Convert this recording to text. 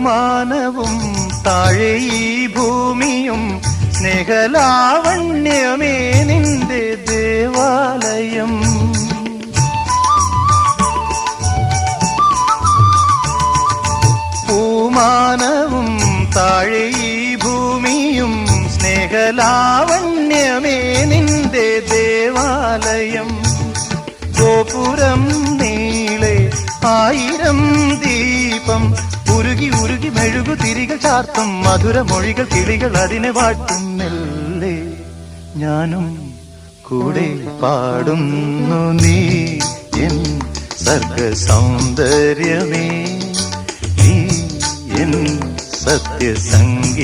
പൂമാനവും താഴെ ഈ ഭൂമിയും സ്നേഹലാവണ്യമേ നിന്റെ ദേവാലയം. പൂമാനവും താഴെ ഈ ഭൂമിയും സ്നേഹലാവണ്യമേ നിന്റെ ദേവാലയം. ഗോപുരം നീളെ 1000 ദീപം ഉരുകി ഉരുകി മെഴുകു തിരികൾ ചാർത്തും മധുരമൊഴികൾ കിളികൾ അതിനെ വാട്ടും. മെല്ലെ ഞാനും കൂടെ പാടുന്നു നീ എൻ സർഗ സൗന്ദര്യമേ, നീ എൻ സത്യസംഗീതമേ.